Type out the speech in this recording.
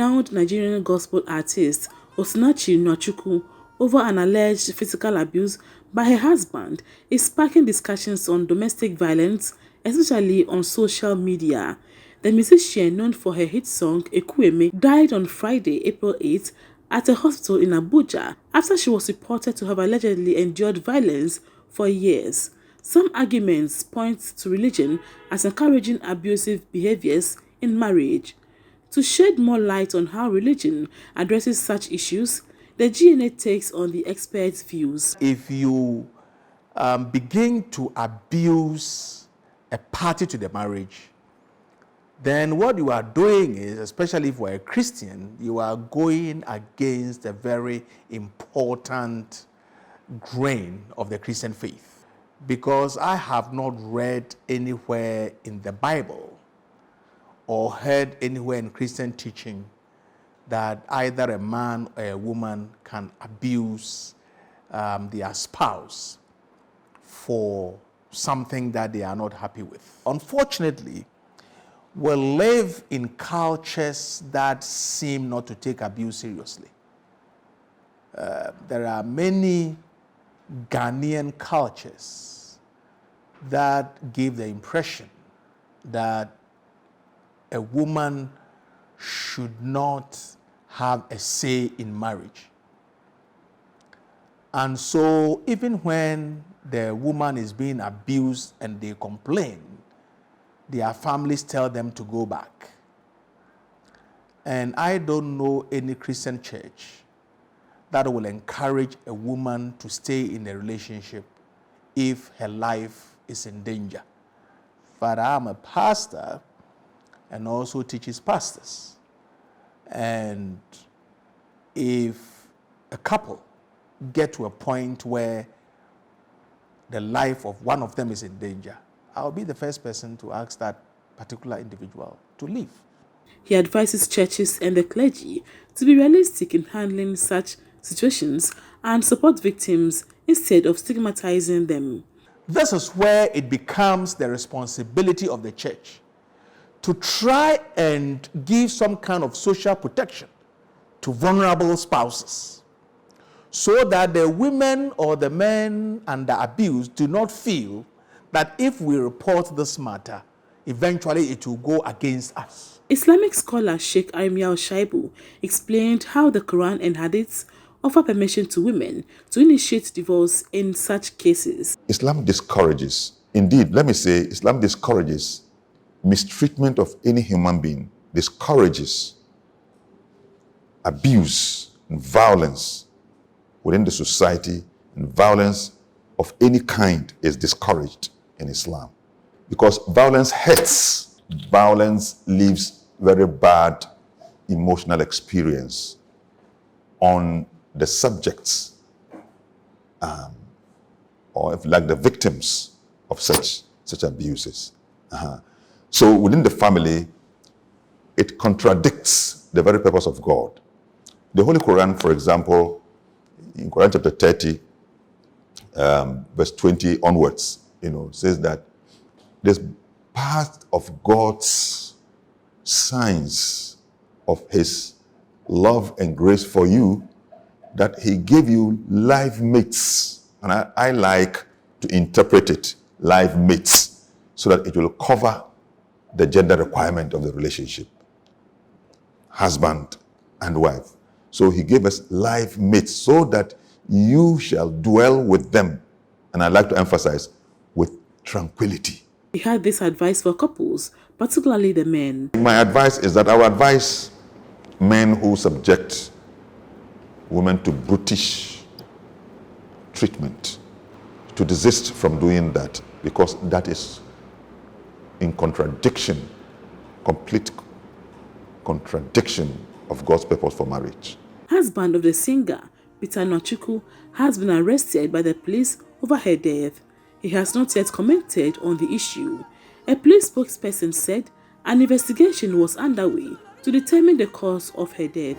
Renowned Nigerian gospel artist Osinachi Nwachukwu over an alleged physical abuse by her husband is sparking discussions on domestic violence, especially on social media. The musician, known for her hit song Ekwueme, died on Friday, April 8, at a hospital in Abuja after she was reported to have allegedly endured violence for years. Some arguments point to religion as encouraging abusive behaviors in marriage. To shed more light on how religion addresses such issues, the GNA takes on the experts' views. If you begin to abuse a party to the marriage, then what you are doing is, especially if you are a Christian, you are going against a very important grain of the Christian faith. Because I have not read anywhere in the Bible or heard anywhere in Christian teaching that either a man or a woman can abuse their spouse for something that they are not happy with. Unfortunately, we live in cultures that seem not to take abuse seriously. There are many Ghanaian cultures that give the impression that a woman should not have a say in marriage. And so even when the woman is being abused and they complain, their families tell them to go back. And I don't know any Christian church that will encourage a woman to stay in a relationship if her life is in danger. But I'm a pastor and also teaches pastors. And if a couple get to a point where the life of one of them is in danger, I'll be the first person to ask that particular individual to leave. He advises churches and the clergy to be realistic in handling such situations and support victims instead of stigmatizing them. This is where it becomes the responsibility of the church to try and give some kind of social protection to vulnerable spouses so that the women or the men under abuse do not feel that if we report this matter, eventually it will go against us. Islamic scholar Sheikh Armiel Shaibu explained how the Quran and Hadiths offer permission to women to initiate divorce in such cases. Islam discourages, indeed, let me say, Islam discourages mistreatment of any human being, discourages abuse and violence within the society, and violence of any kind is discouraged in Islam. Because violence hurts. Violence leaves very bad emotional experience on the subjects or if like the victims of such abuses. So within the family, it contradicts the very purpose of God. The Holy Quran, for example, in Quran chapter 30, verse 20 onwards, says that this part of God's signs of his love and grace for you, that he gave you live mates. And I like to interpret it, live mates, so that it will cover the gender requirement of the relationship, husband and wife. So he gave us live mates so that you shall dwell with them. And I like to emphasize, with tranquility. He had this advice for couples, particularly the men. My advice is that I would advise men who subject women to brutish treatment to desist from doing that, because that is in contradiction, complete contradiction of God's purpose for marriage. Husband of the singer, Peter Nwachukwu, has been arrested by the police over her death. He has not yet commented on the issue. A police spokesperson said an investigation was underway to determine the cause of her death.